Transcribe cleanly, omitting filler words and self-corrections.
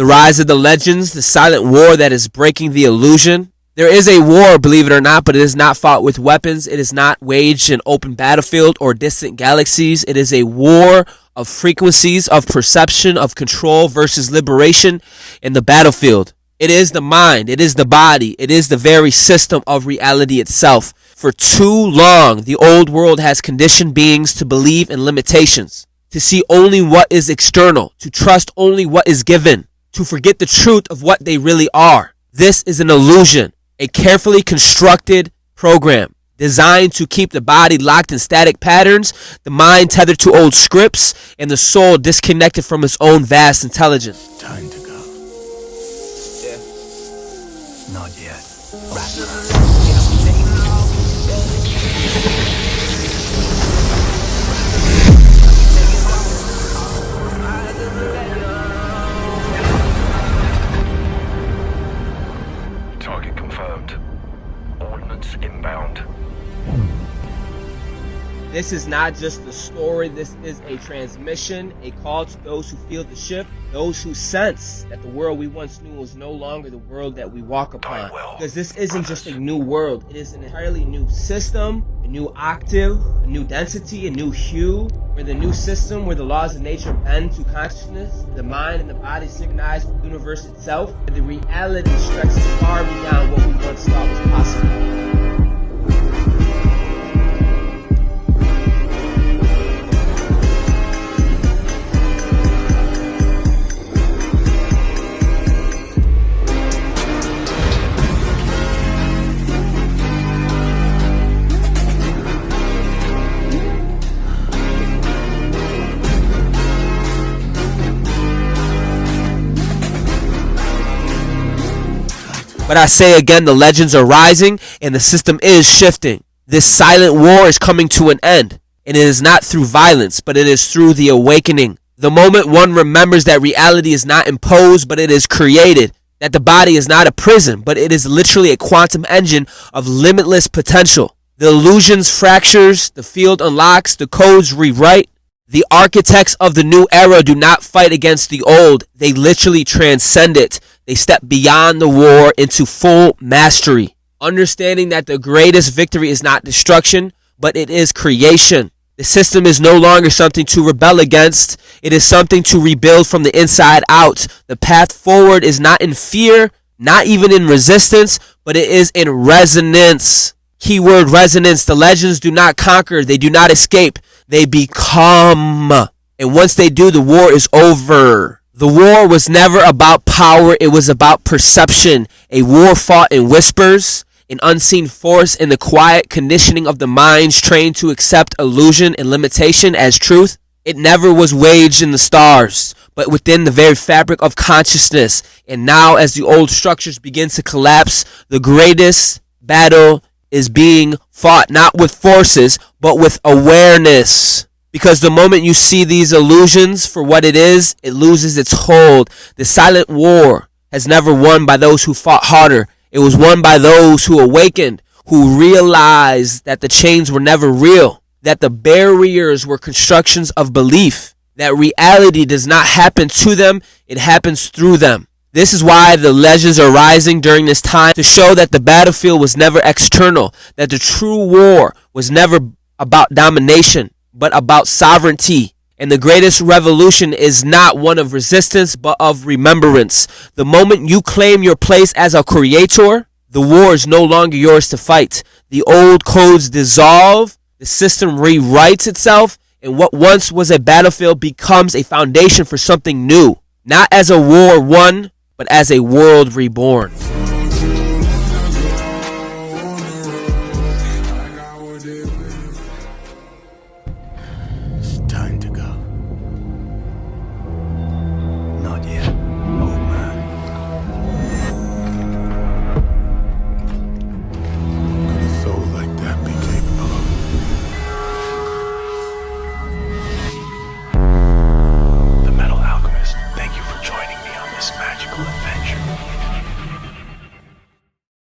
The rise of the legends, the silent war that is breaking the illusion. There is a war, believe it or not, but it is not fought with weapons. It is not waged in open battlefield or distant galaxies. It is a war of frequencies, of perception, of control versus liberation in the battlefield. It is the mind, it is the body, it is the very system of reality itself. For too long, the old world has conditioned beings to believe in limitations, to see only what is external, to trust only what is given, to forget the truth of what they really are. This is an illusion, a carefully constructed program designed to keep the body locked in static patterns, the mind tethered to old scripts, and the soul disconnected from its own vast intelligence. Time to go. Yeah. Not yet. Target confirmed. Ordnance inbound. This is not just a story, this is a transmission, a call to those who feel the shift, those who sense that the world we once knew was no longer the world that we walk upon. Because this isn't just a new world, it is an entirely new system, a new octave, a new density, a new hue, where the new system, where the laws of nature bend to consciousness, the mind and the body synchronize with the universe itself, and the reality stretches far beyond what we once thought was possible. But I say again, the legends are rising and the system is shifting. This silent war is coming to an end. And it is not through violence, but it is through the awakening. The moment one remembers that reality is not imposed, but it is created. That the body is not a prison, but it is literally a quantum engine of limitless potential. The illusions fractures, the field unlocks, the codes rewrite. The architects of the new era do not fight against the old. They literally transcend it. They step beyond the war into full mastery, understanding that the greatest victory is not destruction, but it is creation. The system is no longer something to rebel against. It is something to rebuild from the inside out. The path forward is not in fear, not even in resistance, but it is in resonance. Keyword resonance. The legends do not conquer. They do not escape. They become. And once they do, the war is over. The war was never about power, it was about perception. A war fought in whispers, an unseen force in the quiet conditioning of the minds trained to accept illusion and limitation as truth. It never was waged in the stars, but within the very fabric of consciousness. And now as the old structures begin to collapse, the greatest battle is being fought not with forces, but with awareness. Because the moment you see these illusions for what it is, it loses its hold. The silent war has never won by those who fought harder. It was won by those who awakened, who realized that the chains were never real, that the barriers were constructions of belief, that reality does not happen to them, it happens through them. This is why the legends are rising during this time, to show that the battlefield was never external, that the true war was never about domination, but about sovereignty. And the greatest revolution is not one of resistance, but of remembrance. The moment you claim your place as a creator, the war is no longer yours to fight. The old codes dissolve, the system rewrites itself, and what once was a battlefield becomes a foundation for something new. Not as a war won, but as a world reborn.